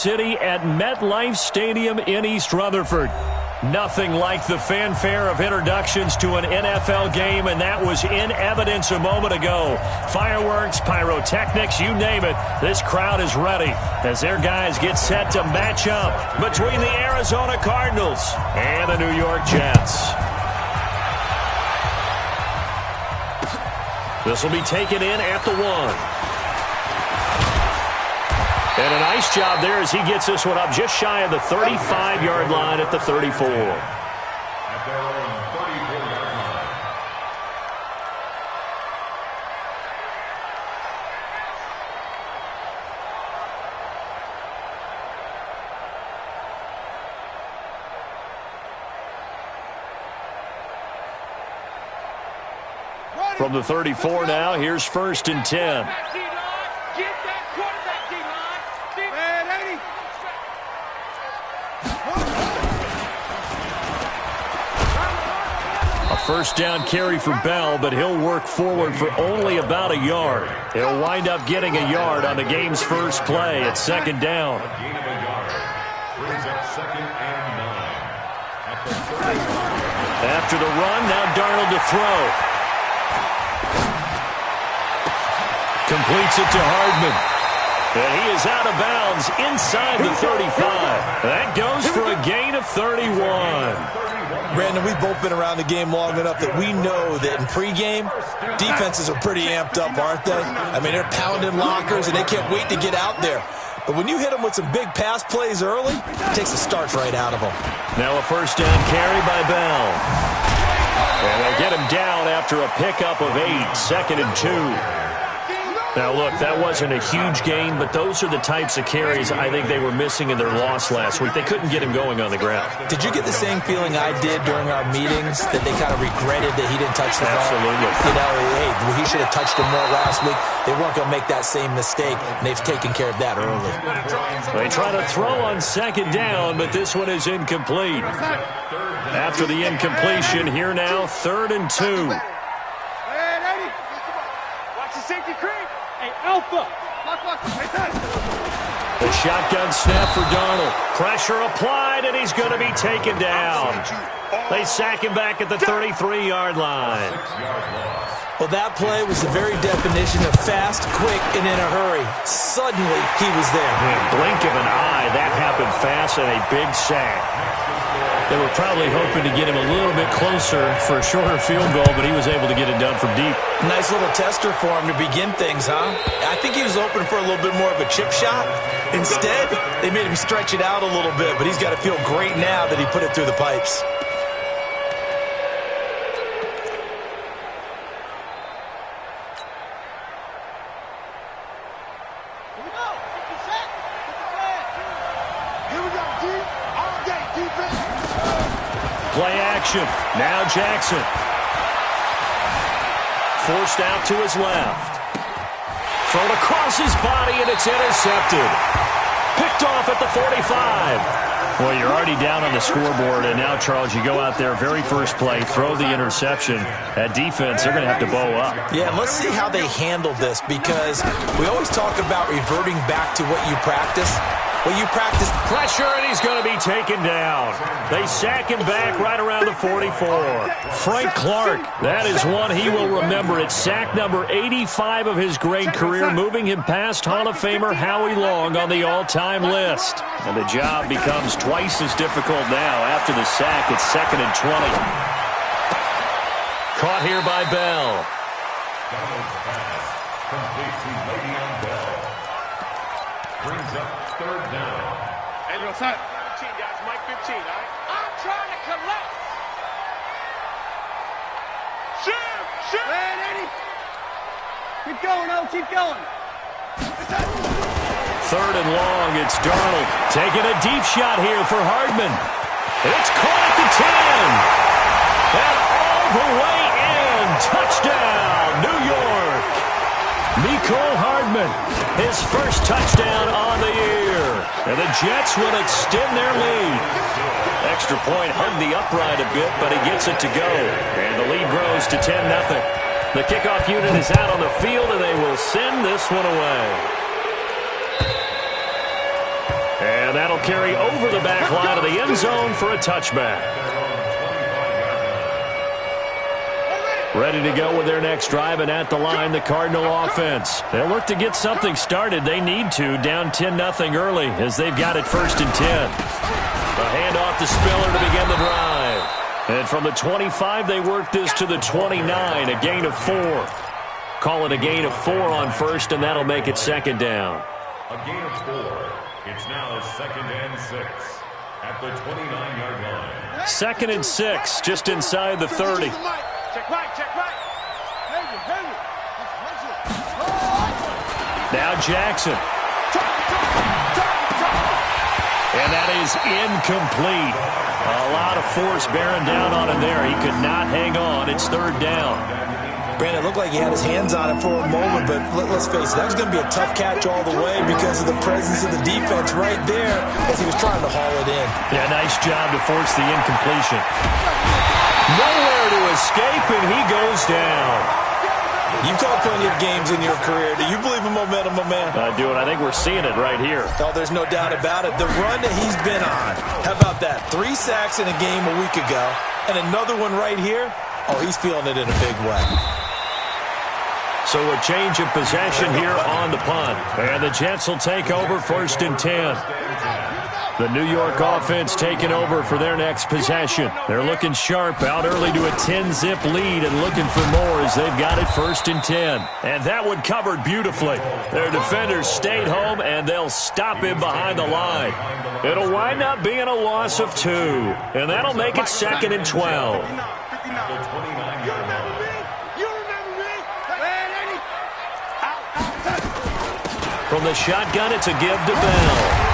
City at MetLife Stadium in East Rutherford. Nothing like the fanfare of introductions to an NFL game, and that was in evidence a moment ago. Fireworks, pyrotechnics, you name it. This crowd is ready as their guys get set to match up between the Arizona Cardinals and the New York Jets. This will be taken in at the 1. And a nice job there as he gets this one up just shy of the 35-yard line at the 34. At their own 34-yard line. From the 34 now, here's 1st and 10. First down carry for Bell, but he'll work forward for only about a yard. He'll wind up getting a yard on the game's first play at 2nd down. After the run, now Darnold to throw. Completes it to Hardman. And he is out of bounds inside the 35. That goes for a gain of 31. Brandon, we've both been around the game long enough that we know that in pregame, defenses are pretty amped up, aren't they? I mean, they're pounding lockers, and they can't wait to get out there. But when you hit them with some big pass plays early, it takes the starch right out of them. Now a first down carry by Bell. And they'll get him down after a pickup of 8, 2nd and 2. Now, look, that wasn't a huge gain, but those are the types of carries I think they were missing in their loss last week. They couldn't get him going on the ground. Did you get the same feeling I did during our meetings, that they kind of regretted that he didn't touch the ball? Absolutely. You know, hey, he should have touched him more last week. They weren't going to make that same mistake, and they've taken care of that early. They try to throw on 2nd down, but this one is incomplete. After the incompletion, here now, 3rd and 2. Watch the safety creep. Hey, Alpha. The shotgun snap for Darnold. Pressure applied, and he's going to be taken down. They sack him back at the 33-yard line. Well, that play was the very definition of fast, quick, and in a hurry. Suddenly, he was there. In a blink of an eye, that happened fast, and a big sack. They were probably hoping to get him a little bit closer for a shorter field goal, but he was able to get it done from deep. Nice little tester for him to begin things, huh? I think he was open for a little bit more of a chip shot. Instead, they made him stretch it out a little bit, but he's got to feel great now that he put it through the pipes. Play action. Now Jackson. Forced out to his left. Thrown across his body, and it's intercepted. Picked off at the 45. Well, you're already down on the scoreboard, and now, Charles, you go out there, very first play, throw the interception. At defense, they're going to have to bow up. Yeah, and let's see how they handle this, because we always talk about reverting back to what you practice. Well, you practice pressure, and he's going to be taken down. They sack him back right around the 44. Frank Clark, that is one he will remember. It's sack number 85 of his great career, moving him past Hall of Famer Howie Long on the all-time list. And the job becomes twice as difficult now after the sack. It's 2nd and 20. Caught here by Bell. Brings up 3rd down. Hey, what's up? 15, guys. Mike 15, all right? I'm trying to collect. Shoot! Shoot! Man, Eddie. Keep going, oh, keep going. 3rd and long. It's Darnold taking a deep shot here for Hardman. It's caught at the 10. And all the way in. Touchdown, New York. Mecole Hardman, his first touchdown on the year. And the Jets will extend their lead. Extra point hung the upright a bit, but he gets it to go. And the lead grows to 10-0. The kickoff unit is out on the field, and they will send this one away. And that'll carry over the back line of the end zone for a touchback. Ready to go with their next drive, and at the line, the Cardinal offense. They'll look to get something started. They need to, down 10-0 early, as they've got it 1st and 10. The handoff to Spiller to begin the drive. And from the 25, they work this to the 29, a gain of 4. Call it a gain of 4 on 1st, and that'll make it 2nd down. A gain of 4. It's now 2nd and 6 at the 29-yard line. 2nd and 6, just inside the 30. Check right, check right. Now Jackson. And that is incomplete. A lot of force bearing down on him there. He could not hang on. It's 3rd down. Brandon, it looked like he had his hands on it for a moment, but let's face it, that was going to be a tough catch all the way because of the presence of the defense right there as he was trying to haul it in. Yeah, nice job to force the incompletion. Nowhere to escape, and he goes down. You've called plenty of games in your career. Do you believe in momentum, my man? I do, and I think we're seeing it right here. Oh, there's no doubt about it. The run that he's been on. How about that? 3 sacks in a game a week ago, and another one right here. Oh, he's feeling it in a big way. So a change of possession here on the punt. And the Jets will take over 1st and 10. The New York offense taking over for their next possession. They're looking sharp, out early to a 10-zip lead and looking for more as they've got it 1st and 10. And that one covered beautifully. Their defenders stayed home, and they'll stop him behind the line. It'll wind up being a loss of 2, and that'll make it 2nd and 12. From the shotgun, it's a give to Bell.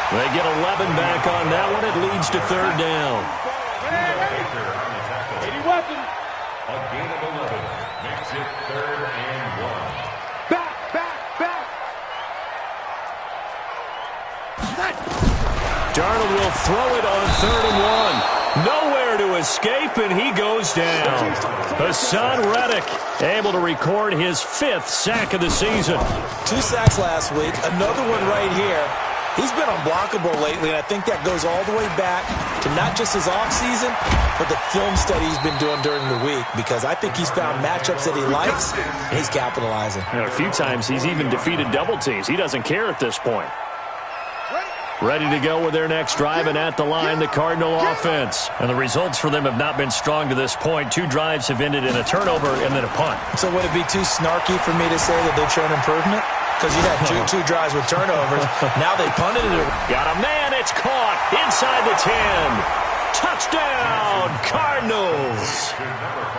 They get 11 back on that one. It leads to 3rd down. A gain of 11 makes it 3rd and 1. Darnold will throw it on 3rd and 1. Nowhere to escape, and he goes down. Hassan Reddick able to record his 5th sack of the season. 2 sacks last week, another one right here. He's been unblockable lately, and I think that goes all the way back to not just his offseason, but the film study he's been doing during the week, because I think he's found matchups that he likes, and he's capitalizing. You know, a few times he's even defeated double teams. He doesn't care at this point. Ready to go with their next drive, and at the line, the Cardinal offense. And the results for them have not been strong to this point. 2 drives have ended in a turnover and then a punt. So would it be too snarky for me to say that they've shown improvement? Because you had two drives with turnovers. Now they punted it. Got a man. It's caught inside the 10. Touchdown, Cardinals.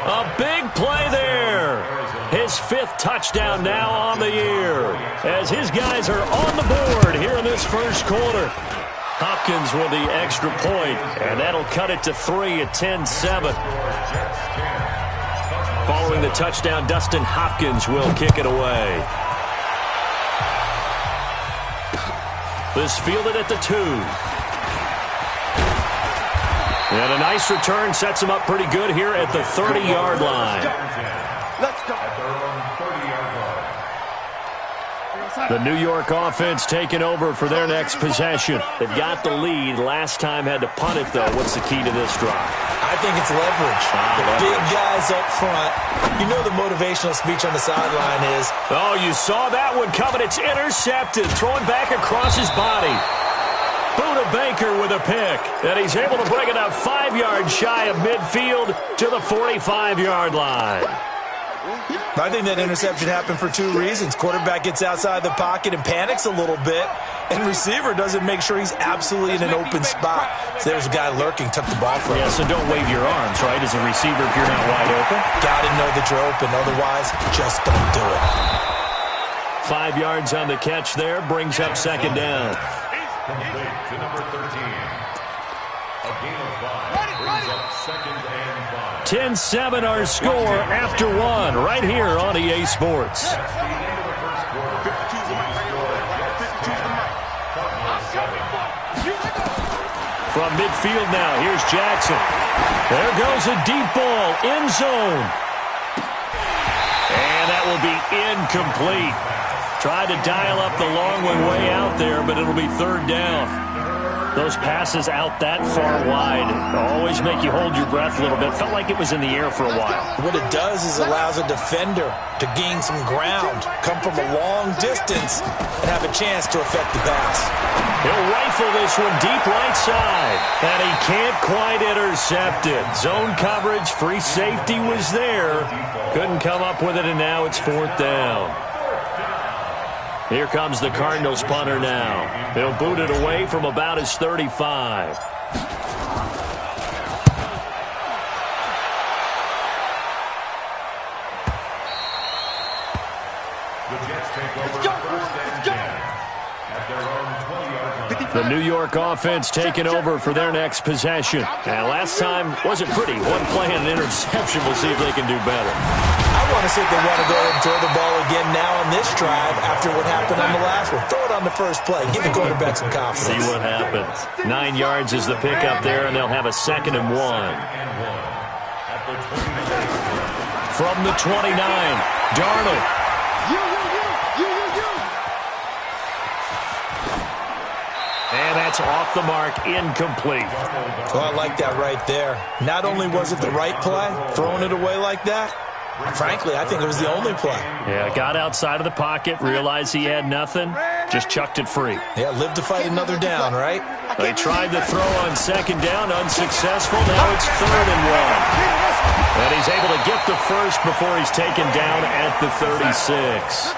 A big play there. His 5th touchdown now on the year, as his guys are on the board here in this 1st quarter. Hopkins with the extra point, and that'll cut it to 3 at 10-7. Following the touchdown, Dustin Hopkins will kick it away. This fielded at the 2. And a nice return sets him up pretty good here at the 30-yard line. Let's go. At their own 30-yard line. The New York offense taking over for their next possession. They've got the lead. Last time had to punt it, though. What's the key to this drive? I think it's leverage. Big guys up front. You know the motivational speech on the sideline is. Oh, you saw that one coming. It's intercepted. Thrown back across his body. Buda Baker with a pick. And he's able to bring it up 5 yards shy of midfield to the 45-yard line. I think that interception happened for 2 reasons. Quarterback gets outside the pocket and panics a little bit, and receiver doesn't make sure he's absolutely in an open spot. So there's a guy lurking, took the ball from him. Yeah, so don't wave your arms, right, as a receiver if you're not wide open. Got to know that you're open. Otherwise, just don't do it. 5 yards on the catch there, brings up 2nd down. Complete to number 13. A gain of 5 brings up 2nd and 5. 10-7 our score after 1 right here on EA Sports. That's the end of the 1st quarter. From midfield now, here's Jackson. There goes a deep ball, end zone. And that will be incomplete. Tried to dial up the long one way out there, but it'll be third down. Those passes out that far wide always make you hold your breath a little bit. Felt like it was in the air for a while. What it does is allows a defender to gain some ground, come from a long distance, and have a chance to affect the pass. He'll rifle this one deep right side, and he can't quite intercept it. Zone coverage, free safety was there. Couldn't come up with it, and now it's fourth down. Here comes the Cardinals punter now. He'll boot it away from about his 35. The New York offense taking over for their next possession. And last time wasn't pretty. One play and an interception. We'll see if they can do better. I want to see if they want to go and throw the ball again now on this drive after what happened on the last one. Throw it on the first play. Give the quarterback some confidence. See what happens. 9 yards is the pickup there, and they'll have a 2nd and 1. From the 29, Darnold. And that's off the mark, incomplete. Well, I like that right there. Not only was it the right play, throwing it away like that, frankly, I think it was the only play. Yeah, got outside of the pocket, realized he had nothing, just chucked it free. Yeah, live to fight another down, right? They tried the throw on 2nd down, unsuccessful. Now it's 3rd and 1. And he's able to get the first before he's taken down at the 36.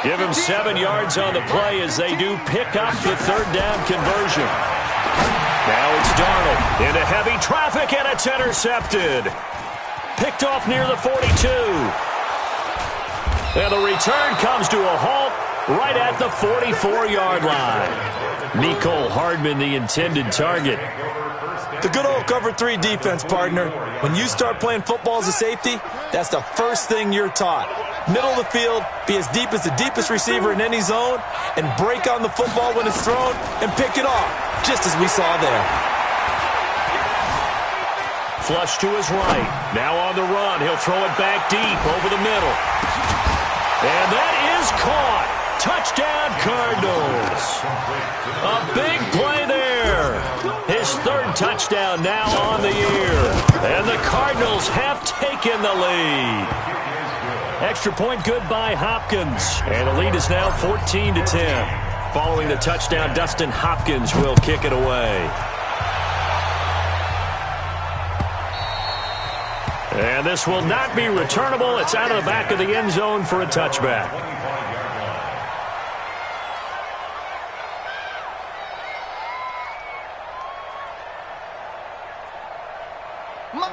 Give him 7 yards on the play as they do pick up the 3rd down conversion. Now it's Darnold into heavy traffic, and it's intercepted. Picked off near the 42. And the return comes to a halt right at the 44-yard line. Mecole Hardman, the intended target. The good old cover 3 defense, partner. When you start playing football as a safety, that's the first thing you're taught. Middle of the field, be as deep as the deepest receiver in any zone, and break on the football when it's thrown and pick it off, just as we saw there. Flush to his right. Now on the run. He'll throw it back deep over the middle. And that is caught. Touchdown, Cardinals. A big play there. His 3rd touchdown now on the year. And the Cardinals have taken the lead. Extra point good by Hopkins. And the lead is now 14-10. Following the touchdown, Dustin Hopkins will kick it away. And this will not be returnable. It's out of the back of the end zone for a touchback.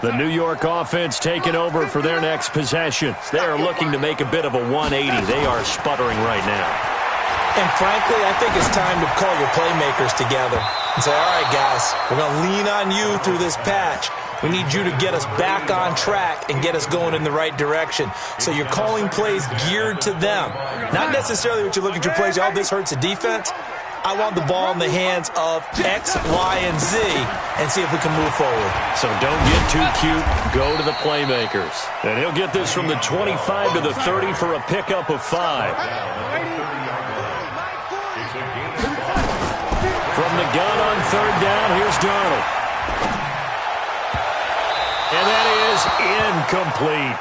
The New York offense taking over for their next possession. They are looking to make a bit of a 180. They are sputtering right now. And frankly, I think it's time to call your playmakers together and say, all right, guys, we're going to lean on you through this patch. We need you to get us back on track and get us going in the right direction. So you're calling plays geared to them. Not necessarily what you look at your plays, oh, this hurts the defense. I want the ball in the hands of X, Y, and Z and see if we can move forward. So don't get too cute. Go to the playmakers. And he'll get this from the 25 to the 30 for a pickup of 5. From the gun on 3rd down, here's Darnold. And that is incomplete.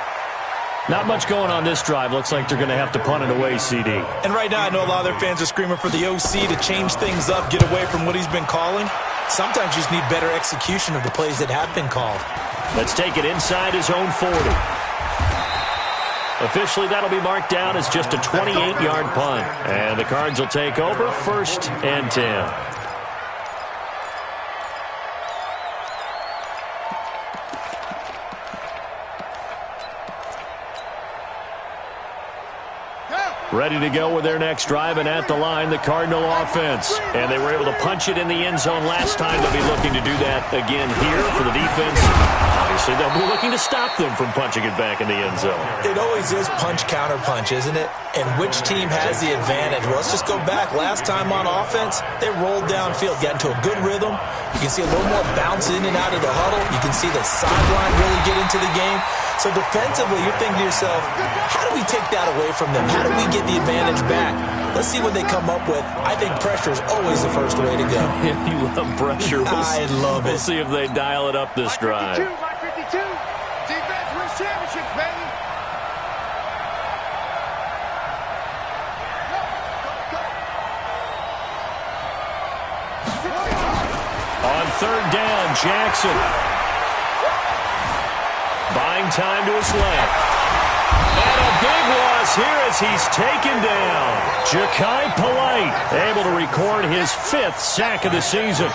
Not much going on this drive. Looks like they're going to have to punt it away, CD. And right now, I know a lot of their fans are screaming for the OC to change things up, get away from what he's been calling. Sometimes you just need better execution of the plays that have been called. Let's take it inside his own 40. Officially, that'll be marked down as just a 28-yard punt. And the Cards will take over 1st and 10. Ready to go with their next drive, and at the line, the Cardinal offense. And they were able to punch it in the end zone last time. They'll be looking to do that again here for the defense. Obviously, they'll be looking to stop them from punching it back in the end zone. It always is punch-counter-punch, isn't it? And which team has the advantage? Well, let's just go back. Last time on offense, they rolled downfield, got into a good rhythm. You can see a little more bounce in and out of the huddle. You can see the sideline really get into the game. So defensively, you're thinking to yourself, how do we take that away from them? How do we get the advantage back? Let's see what they come up with. I think pressure is always the first way to go. You love pressure. I love it. We'll see if they dial it up this drive. 52, 52. Defense wins championships, baby. On third down, Jackson. Buying time to his left. And a big loss here as he's taken down. Ja'Kai Polite able to record his 5th sack of the season.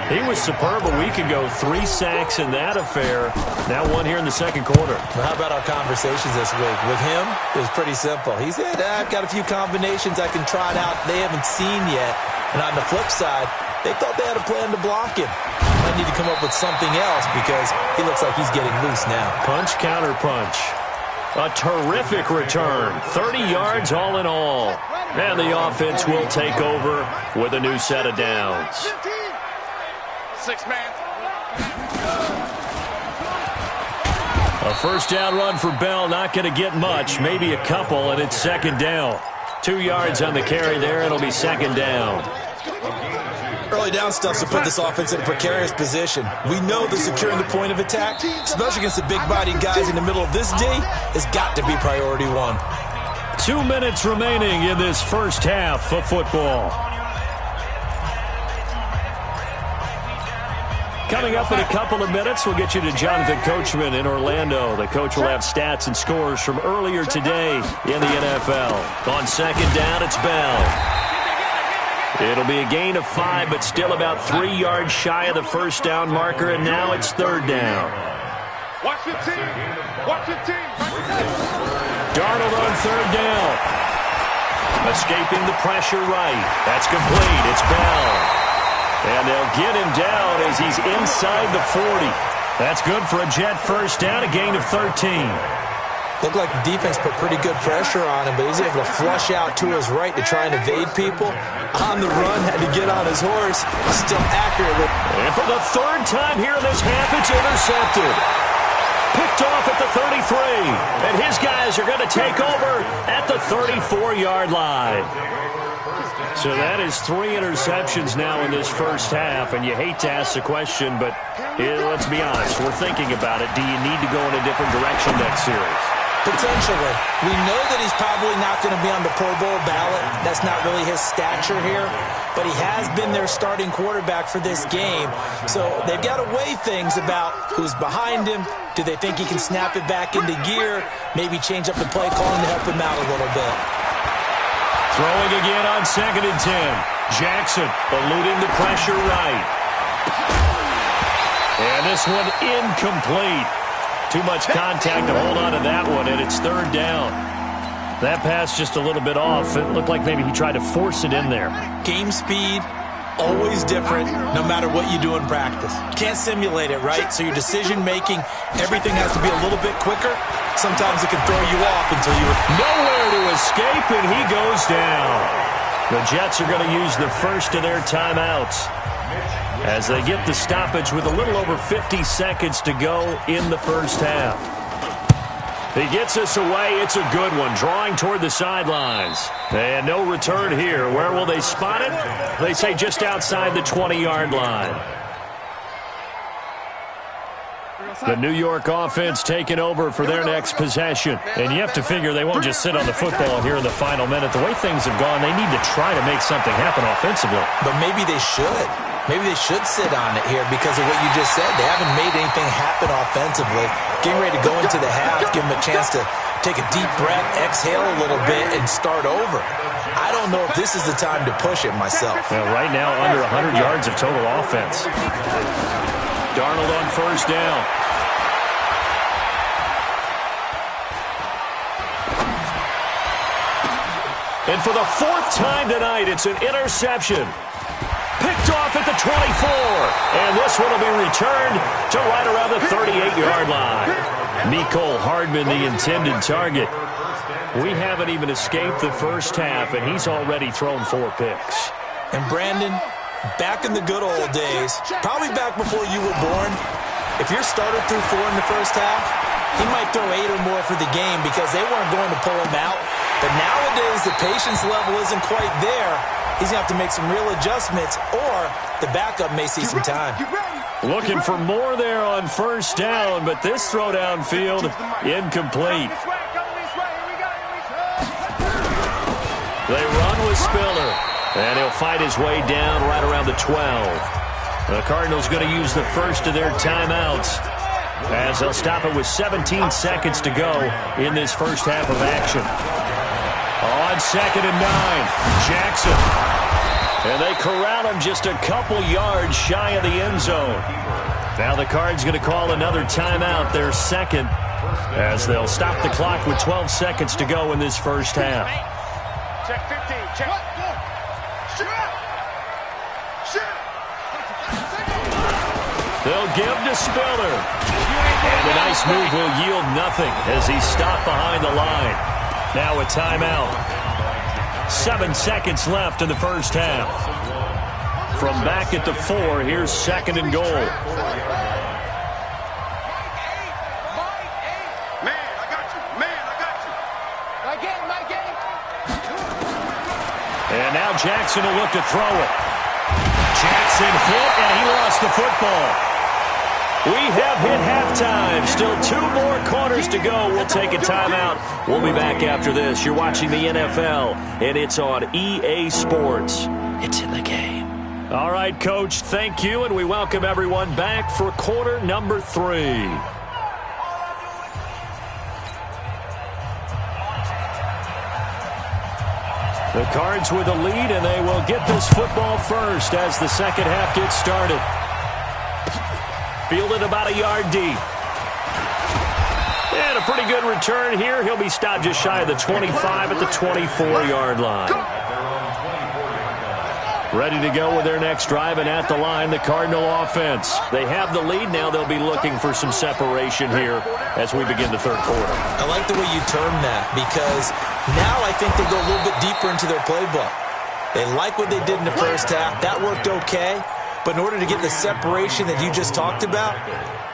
He was superb a week ago. 3 sacks in that affair. Now 1 here in the second quarter. Well, how about our conversations this week? With him, it was pretty simple. He said, I've got a few combinations I can try out they haven't seen yet. And on the flip side, they thought they had a plan to block him. Might need to come up with something else because he looks like he's getting loose now. Punch, counter punch. A terrific return. 30 yards all in all. And the offense will take over with a new set of downs. 6 man. A first down run for Bell. Not going to get much. Maybe a couple, and it's second down. 2 yards on the carry there. It'll be second down. Early down stuff to put this offense in a precarious position. We know that securing the point of attack, especially against the big-bodied guys in the middle of this D, has got to be priority 1. 2 minutes remaining in this first half of football. Coming up in a couple of minutes, we'll get you to Jonathan Coachman in Orlando. The coach will have stats and scores from earlier today in the NFL. On second down, it's Bell. It'll be a gain of 5, but still about 3 yards shy of the first down marker, and now it's third down. Watch 15. Watch 15. Darnold on third down. Escaping the pressure right. That's complete. It's Bell. And they'll get him down as he's inside the 40. That's good for a Jet first down, a gain of 13. Looked like the defense put pretty good pressure on him, but he's able to flush out to his right to try and evade people. On the run, had to get on his horse, still accurately. And for the 3rd time here in this half, it's intercepted. Picked off at the 33. And his guys are going to take over at the 34-yard line. So that is 3 interceptions now in this first half, and you hate to ask the question, but let's be honest, we're thinking about it. Do you need to go in a different direction next series? Potentially. We know that he's probably not going to be on the Pro Bowl ballot. That's not really his stature here, but he has been their starting quarterback for this game. So they've got to weigh things about who's behind him. Do they think he can snap it back into gear? Maybe change up the play calling to help him out a little bit. Throwing again on second and 10. Jackson eluding the pressure right. And this one incomplete. Too much contact to hold on to that one, and it's third down. That pass just a little bit off. It looked like maybe he tried to force it in there. Game speed, always different, no matter what you do in practice. Can't simulate it, right? So your decision-making, everything has to be a little bit quicker. Sometimes it can throw you off until you... Nowhere to escape, and he goes down. The Jets are going to use the first of their timeouts as they get the stoppage with a little over 50 seconds to go in the first half. He gets us away. It's a good one, drawing toward the sidelines. And no return here. Where will they spot it? They say just outside the 20-yard line. The New York offense taking over for their next possession. And you have to figure they won't just sit on the football here in the final minute. The way things have gone, they need to try to make something happen offensively. But maybe they should. Maybe they should sit on it here because of what you just said. They haven't made anything happen offensively. Getting ready to go into the half, give them a chance to take a deep breath, exhale a little bit, and start over. I don't know if this is the time to push it myself. Well, right now, under 100 yards of total offense. Darnold on first down. And for the 4th time tonight, it's an interception. Picked off at the 24. And this one will be returned to right around the 38-yard line. Mecole Hardman, the intended target. We haven't even escaped the first half, and he's already thrown 4 picks. And Brandon, back in the good old days, probably back before you were born, if your starter threw 4 in the first half, he might throw 8 or more for the game because they weren't going to pull him out. But nowadays, the patience level isn't quite there. He's going to have to make some real adjustments, or the backup may see some time. Looking for more there on first down, but this throw downfield, incomplete. They run with Spiller, and he'll fight his way down right around the 12. The Cardinals going to use the first of their timeouts, as they'll stop it with 17 seconds to go in this first half of action. On 2nd and 9, Jackson. And they corral him just a couple yards shy of the end zone. Now the Cards going to call another timeout, their second, as they'll stop the clock with 12 seconds to go in this first half. Check 15, check. They'll give to Spiller. And a nice move will yield nothing as he's stopped behind the line. Now a timeout. 7 seconds left in the first half. From back at the 4, here's 2nd and goal. Man, I got you. Man, I got you. My game. And now Jackson will look to throw it. Jackson hit, and he lost the football. We have hit halftime. Still 2 more quarters to go. We'll take a timeout. We'll be back after this. You're watching the NFL, and it's on EA Sports. It's in the game. All right, Coach, thank you, and we welcome everyone back for quarter number 3. The Cards with the lead, and they will get this football first as the second half gets started. Fielded about a yard deep. And a pretty good return here. He'll be stopped just shy of the 25 at the 24-yard line. Ready to go with their next drive, and at the line, the Cardinal offense. They have the lead. Now they'll be looking for some separation here as we begin the third quarter. I like the way you term that, because now I think they go a little bit deeper into their playbook. They like what they did in the first half. That worked okay. But in order to get the separation that you just talked about,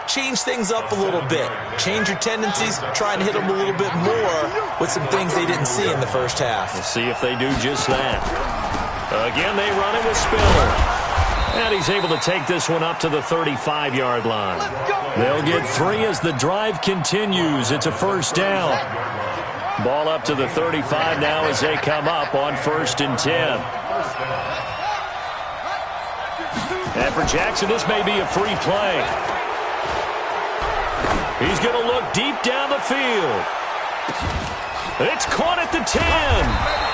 change things up a little bit. Change your tendencies, try and hit them a little bit more with some things they didn't see in the first half. We'll see if they do just that. Again, they run it with Spiller. And he's able to take this one up to the 35-yard line. They'll get 3 as the drive continues. It's a first down. Ball up to the 35 now as they come up on 1st and 10. And for Jackson, this may be a free play. He's going to look deep down the field. It's caught at the 10.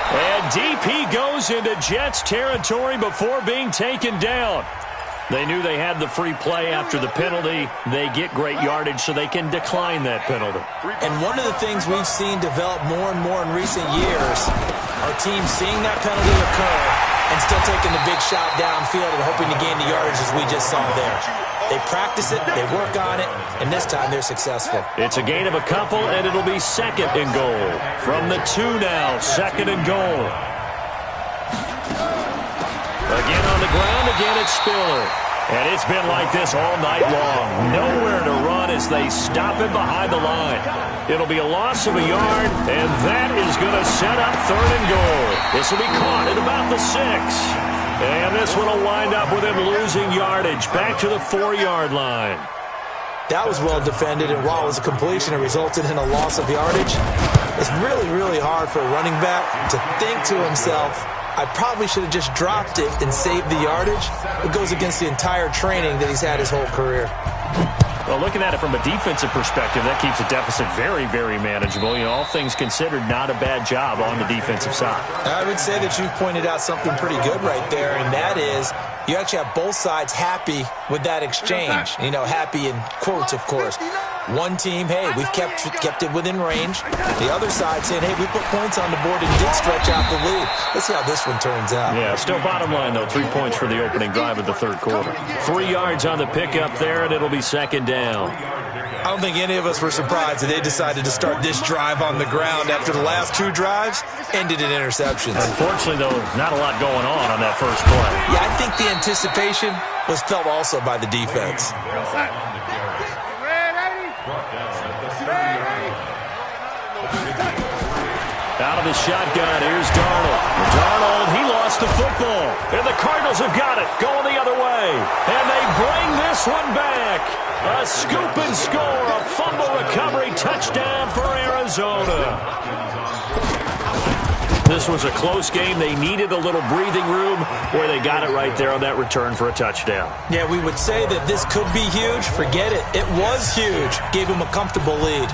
And deep he goes into Jets territory before being taken down. They knew they had the free play after the penalty. They get great yardage, so they can decline that penalty. And one of the things we've seen develop more and more in recent years are teams seeing that penalty occur and still taking the big shot downfield and hoping to gain the yardage as we just saw there. They practice it, they work on it, and this time they're successful. It's a gain of a couple, and it'll be 2nd and goal. From the 2 now, 2nd and goal. Again on the ground, again it's Spiller. And it's been like this all night long. Nowhere to run as they stop him behind the line. It'll be a loss of a yard, and that is going to set up 3rd and goal. This will be caught at about the 6. And this one will wind up with him losing yardage back to the 4-yard line. That was well defended, and while it was a completion, it resulted in a loss of yardage. It's really, really hard for a running back to think to himself, I probably should have just dropped it and saved the yardage. It goes against the entire training that he's had his whole career. Well, looking at it from a defensive perspective, that keeps the deficit very, very manageable. You know, all things considered, not a bad job on the defensive side. I would say that you've pointed out something pretty good right there, and that is you actually have both sides happy with that exchange. You know, happy in quotes, of course. One team, hey, we've kept it within range. The other side saying, hey, we put points on the board and did stretch out the lead. Let's see how this one turns out. Yeah, still bottom line, though, 3 points for the opening drive of the third quarter. 3 yards on the pickup there, and it'll be 2nd down. I don't think any of us were surprised that they decided to start this drive on the ground after the last 2 drives ended in interceptions. Unfortunately, though, not a lot going on that first play. Yeah, I think the anticipation was felt also by the defense. Out of the shotgun, here's Darnold. Darnold, he lost the football. And the Cardinals have got it, going the other way. And they bring this one back. A scoop and score, a fumble recovery touchdown for Arizona. This was a close game. They needed a little breathing room. Boy, they got it right there on that return for a touchdown. Yeah, we would say that this could be huge. Forget it. It was huge. Gave him a comfortable lead.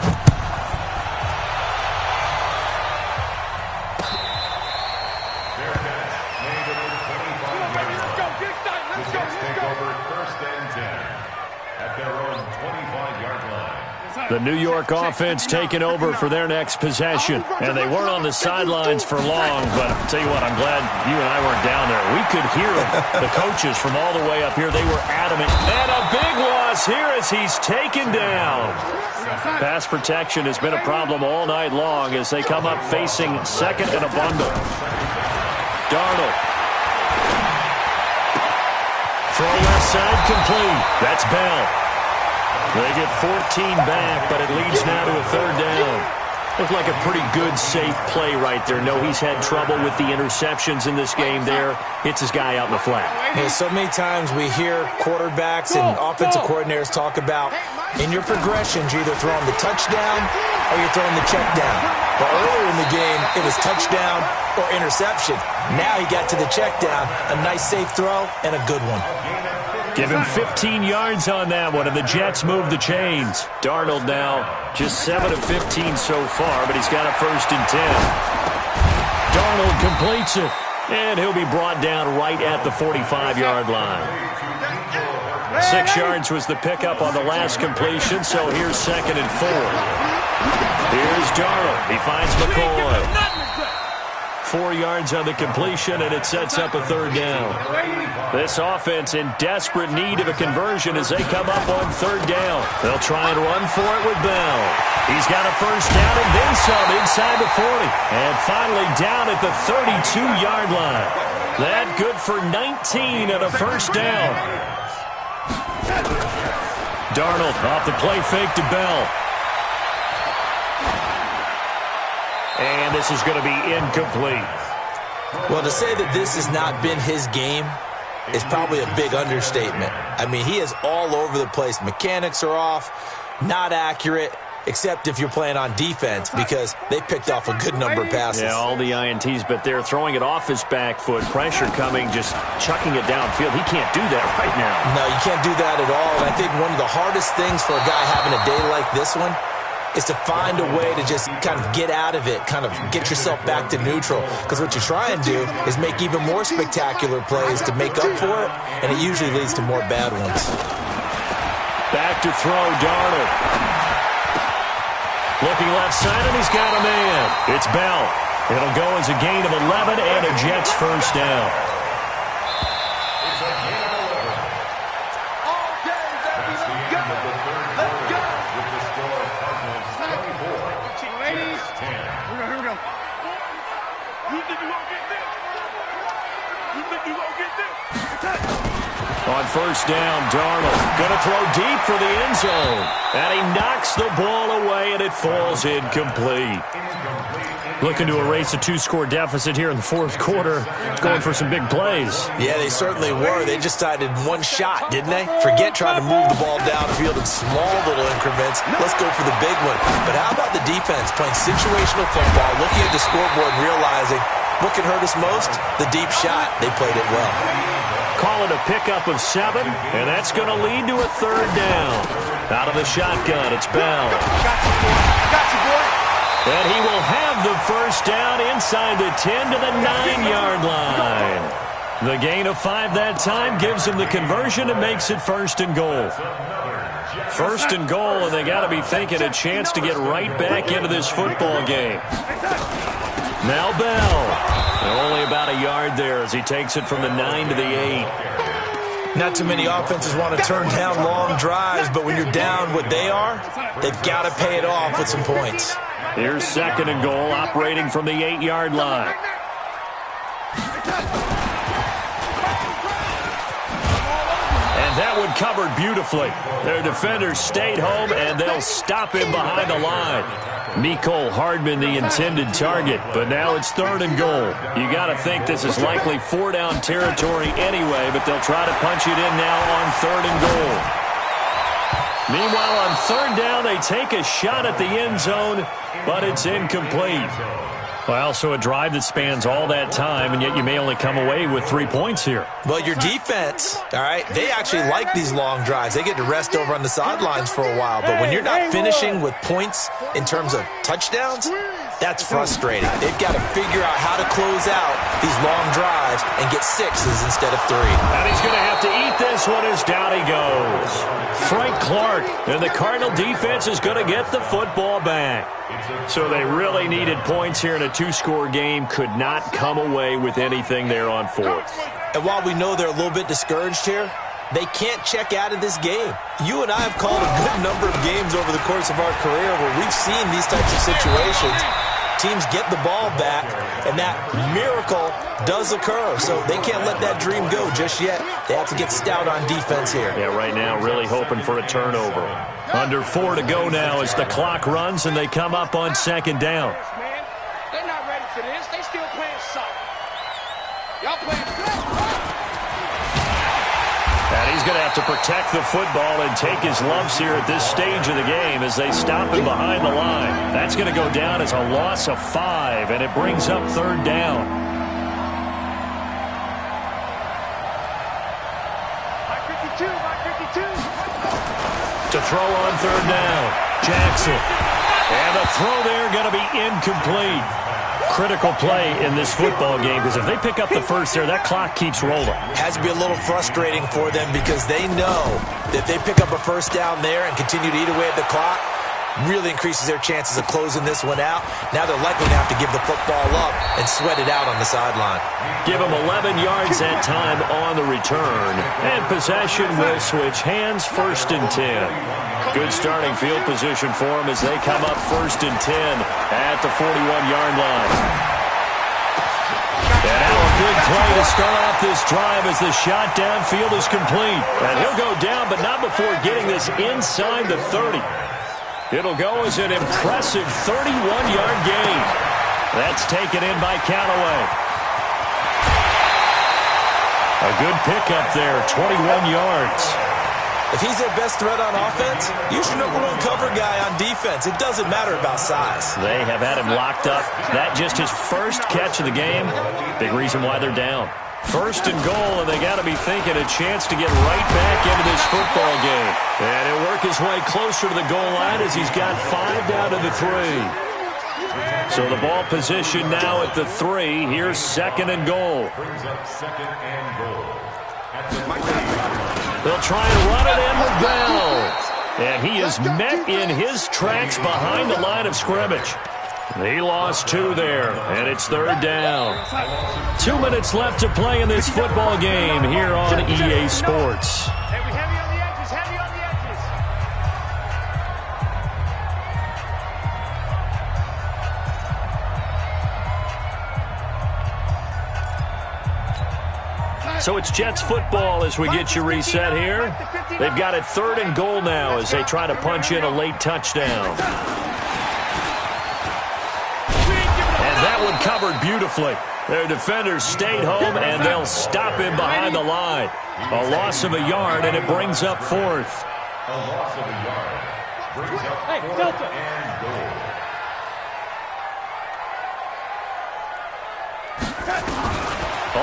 The New York offense taking over for their next possession. And they weren't on the sidelines for long, but I'll tell you what, I'm glad you and I weren't down there. We could hear the coaches from all the way up here. They were adamant. And a big loss here as he's taken down. Pass protection has been a problem all night long as they come up facing second and a bundle. Darnold. Throw left side complete. That's Bell. They get 14 back, but it leads now to a third down. Looked like a pretty good, safe play right there. No, he's had trouble with the interceptions in this game there. Hits his guy out in the flat. Yeah, so many times we hear quarterbacks and offensive coordinators talk about in your progressions, you're either throwing the touchdown or you're throwing the check down. But earlier in the game, it was touchdown or interception. Now he got to the check down, a nice safe throw and a good one. Give him 15 yards on that one, and the Jets move the chains. Darnold now just 7 of 15 so far, but he's got a 1st and 10. Darnold completes it, and he'll be brought down right at the 45-yard line. 6 yards was the pickup on the last completion, so here's 2nd and 4. Here's Darnold. He finds McCoy. 4 yards on the completion, and it sets up a third down. This offense in desperate need of a conversion as they come up on third down. They'll try and run for it with Bell. He's got a 1st down and then some inside the 40. And finally down at the 32-yard line. That good for 19 and a 1st down. Darnold off the play fake to Bell. And this is going to be incomplete. Well, to say that this has not been his game is probably a big understatement. I mean, he is all over the place. Mechanics are off, not accurate, except if you're playing on defense because they picked off a good number of passes. Yeah, all the INTs, but they're throwing it off his back foot. Pressure coming, just chucking it downfield. He can't do that right now. No, you can't do that at all. And I think one of the hardest things for a guy having a day like this one is to find a way to just kind of get out of it, kind of get yourself back to neutral. Because what you try and do is make even more spectacular plays to make up for it, and it usually leads to more bad ones. Back to throw, Darnold. Looking left side, and he's got a man. It's Bell. It'll go as a gain of 11 and a Jets 1st down. On 1st down, Darnold going to throw deep for the end zone. And he knocks the ball away, and it falls incomplete. Looking to erase a 2-score deficit here in the 4th quarter. Going for some big plays. Yeah, they certainly were. They just decided one shot, didn't they? Forget trying to move the ball downfield in small little increments. Let's go for the big one. But how about the defense playing situational football, looking at the scoreboard and realizing what can hurt us most? The deep shot. They played it well. Call it a pickup of 7, and that's going to lead to a third down. Out of the shotgun, it's Bell. Got you, boy. And he will have the 1st down inside the 10 to the 9-yard line. The gain of 5 that time gives him the conversion and makes it 1st and goal. 1st and goal, and they got to be thinking a chance to get right back into this football game. Now Bell. Only about a yard there as he takes it from the 9 to the 8. Not too many offenses want to turn down long drives, but when you're down what they are, they've got to pay it off with some points. Here's 2nd and goal, operating from the 8-yard line. And And that one covered beautifully. Their defenders stayed home, and they'll stop him behind the line. Mecole Hardman, the intended target, but now it's 3rd and goal. You got to think this is likely 4-down territory anyway, but they'll try to punch it in now on 3rd and goal. Meanwhile, on 3rd down, they take a shot at the end zone, but it's incomplete. Well, so a drive that spans all that time, and yet you may only come away with 3 points here. Well, your defense, all right, they actually like these long drives. They get to rest over on the sidelines for a while. But when you're not finishing with points in terms of touchdowns, that's frustrating. They've got to figure out how to close out these long drives and get 6s instead of 3. And he's going to have to eat this one as down he goes. Frank Clark, and the Cardinal defense is going to get the football back. So they really needed points here in a 2-score game. Could not come away with anything there on 4th. And while we know they're a little bit discouraged here, they can't check out of this game. You and I have called a good number of games over the course of our career where we've seen these types of situations. Teams get the ball back, and that miracle does occur. So they can't let that dream go just yet. They have to get stout on defense here. Yeah, right now really hoping for a turnover. Under 4 to go now as the clock runs, and they come up on 2nd down. Man, they're not ready for this. They still playing soft. Y'all playing good. And he's going to have to protect the football and take his lumps here at this stage of the game as they stop him behind the line. That's going to go down as a loss of 5, and it brings up 3rd down. To throw on 3rd down, Jackson. And the throw there going to be incomplete. Critical play in this football game because if they pick up the first there, that clock keeps rolling. Has to be a little frustrating for them because they know that if they pick up a 1st down there and continue to eat away at the clock, really increases their chances of closing this one out. Now they're likely to have to give the football up and sweat it out on the sideline. Give them 11 yards that time on the return. And possession will switch hands, 1st and 10. Good starting field position for them as they come up 1st and 10 at the 41-yard line. And now a big play to start off this drive as the shot downfield is complete. And he'll go down, but not before getting this inside the 30. It'll go as an impressive 31-yard gain. That's taken in by Callaway. A good pickup there, 21 yards. If he's their best threat on offense, use your #1 cover guy on defense. It doesn't matter about size. They have had him locked up. That just his first catch of the game. Big reason why they're down. 1st and goal, and they got to be thinking a chance to get right back into this football game. And he'll work his way closer to the goal line as he's got 5 down to the 3. So the ball position now at the 3. Here's 2nd and goal. They'll try and run it in with Bell. And he is met in his tracks behind the line of scrimmage. He lost 2 there, and it's 3rd down. 2 minutes left to play in this football game here on EA Sports. Heavy on the edges, heavy on the edges. So it's Jets football as we get you reset here. They've got it 3rd and goal now as they try to punch in a late touchdown. That one covered beautifully. Their defenders stayed home, and they'll stop him behind the line. A loss of a yard, and it brings up 4th. A loss of a yard. Brings up 4th and goal.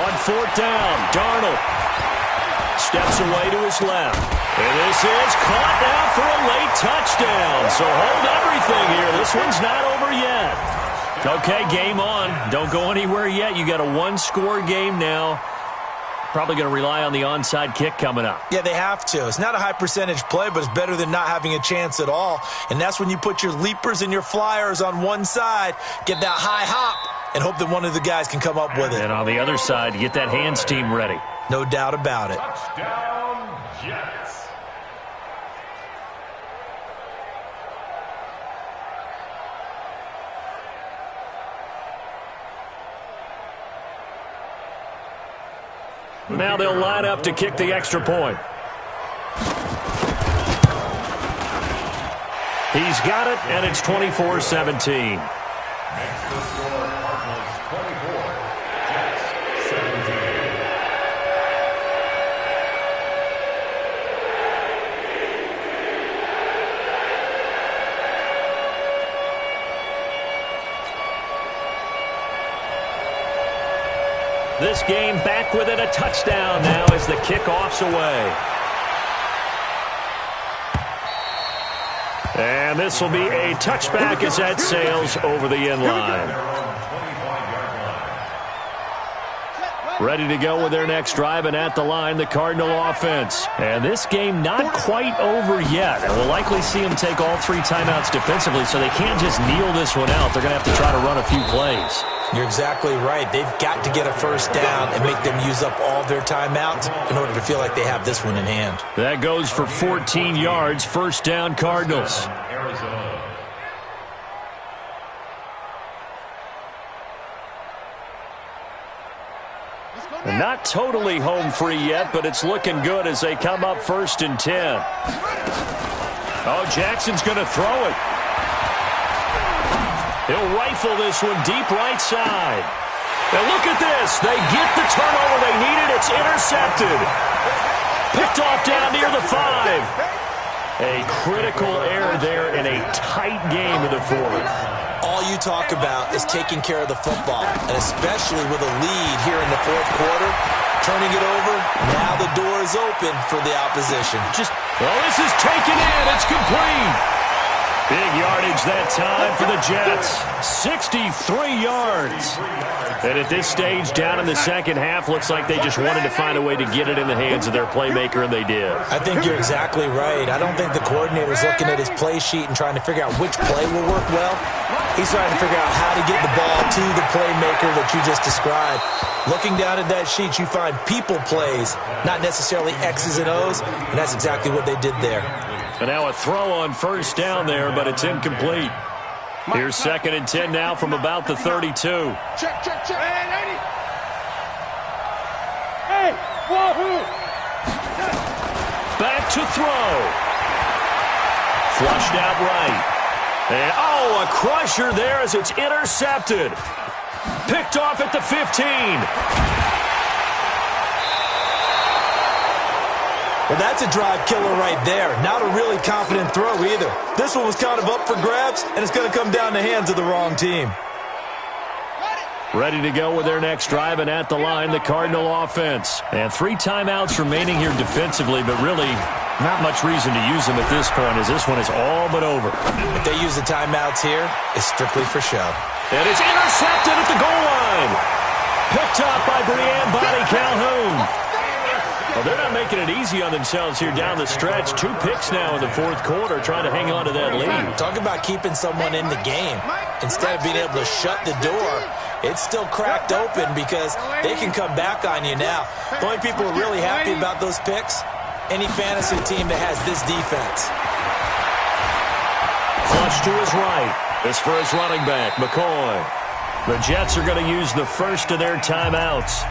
On 4th down, Darnold steps away to his left. And this is caught now for a late touchdown. So hold everything here. This one's not over yet. Okay, game on. Don't go anywhere yet. You got a 1-score game now. Probably going to rely on the onside kick coming up. Yeah, they have to. It's not a high percentage play, but it's better than not having a chance at all. And that's when you put your leapers and your flyers on one side, get that high hop, and hope that one of the guys can come up with it. And on the other side, get that hands team ready. No doubt about it. Touchdown, Jets. Now they'll line up to kick the extra point. He's got it, and it's 24-17. Makes the score Cardinals 24, Jets 17. This game back within a touchdown now as the kickoff's away. And this will be a touchback as that sails over the end line. Ready to go with their next drive, and at the line, the Cardinal offense. And this game not quite over yet. And we'll likely see them take all 3 timeouts defensively, so they can't just kneel this one out. They're going to have to try to run a few plays. You're exactly right. They've got to get a first down and make them use up all their timeouts in order to feel like they have this one in hand. That goes for 14 yards. First down, Cardinals. And not totally home free yet, but it's looking good as they come up 1st and 10. Oh, Jackson's going to throw it. He'll rifle this one deep right side. Now look at this. They get the turnover they needed. It's intercepted. Picked off down near the 5. A critical error there in a tight game in the 4th. All you talk about is taking care of the football, and especially with a lead here in the 4th quarter, turning it over. Now the door is open for the opposition. This is taken in. It's complete. Big yardage that time for the Jets. 63 yards. And at this stage, down in the second half, looks like they just wanted to find a way to get it in the hands of their playmaker, and they did. I think you're exactly right. I don't think the coordinator's looking at his play sheet and trying to figure out which play will work well. He's trying to figure out how to get the ball to the playmaker that you just described. Looking down at that sheet, you find people plays, not necessarily X's and O's, and that's exactly what they did there. And now a throw on first down there, but it's incomplete. Here's 2nd and 10 now from about the 32. Check. Hey, wahoo! Back to throw. Flushed out right. And, a crusher there as it's intercepted. Picked off at the 15. Well, that's a drive killer right there. Not a really confident throw either. This one was kind of up for grabs, and it's going to come down the hands of the wrong team. Ready to go with their next drive, and at the line, the Cardinal offense. And 3 timeouts remaining here defensively, but really not much reason to use them at this point, as this one is all but over. If they use the timeouts here, it's strictly for show. And it's intercepted at the goal line. Picked up by Brianne Bonnie Calhoun. Well, they're not making it easy on themselves here down the stretch. 2 picks now in the 4th quarter, trying to hang on to that lead. Talk about keeping someone in the game. Instead of being able to shut the door, it's still cracked open because they can come back on you now. The only people who are really happy about those picks, any fantasy team that has this defense. Flush to his right. This for his running back, McCoy. The Jets are going to use the first of their timeouts,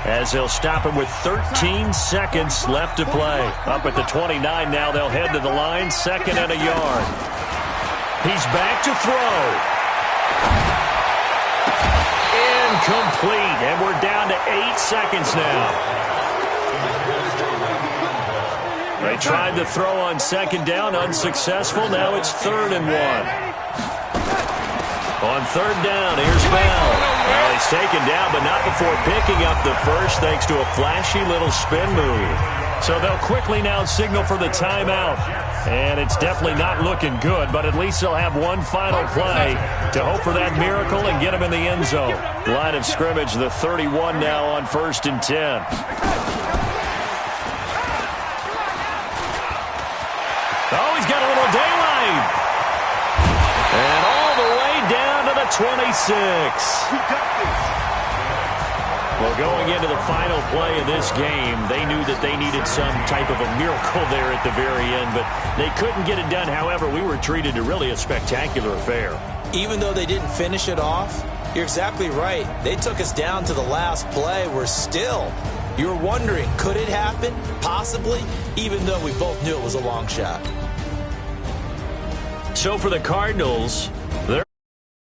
as they'll stop him with 13 seconds left to play. Up at the 29 now, they'll head to the line, 2nd and a yard. He's back to throw. Incomplete, and we're down to 8 seconds now. They tried to throw on 2nd down, unsuccessful. Now it's 3rd and 1. On 3rd down, here's Bell. Well, he's taken down, but not before picking up the first, thanks to a flashy little spin move. So they'll quickly now signal for the timeout. And it's definitely not looking good, but at least they'll have one final play to hope for that miracle and get him in the end zone. Line of scrimmage, the 31 now on 1st and 10. Oh, he's got a little daylight. And all the way down to the 26. Well, going into the final play of this game, they knew that they needed some type of a miracle there at the very end, but they couldn't get it done. However, we were treated to really a spectacular affair. Even though they didn't finish it off, you're exactly right. They took us down to the last play. We're still, you're wondering, could it happen? Possibly, even though we both knew it was a long shot. So for the Cardinals,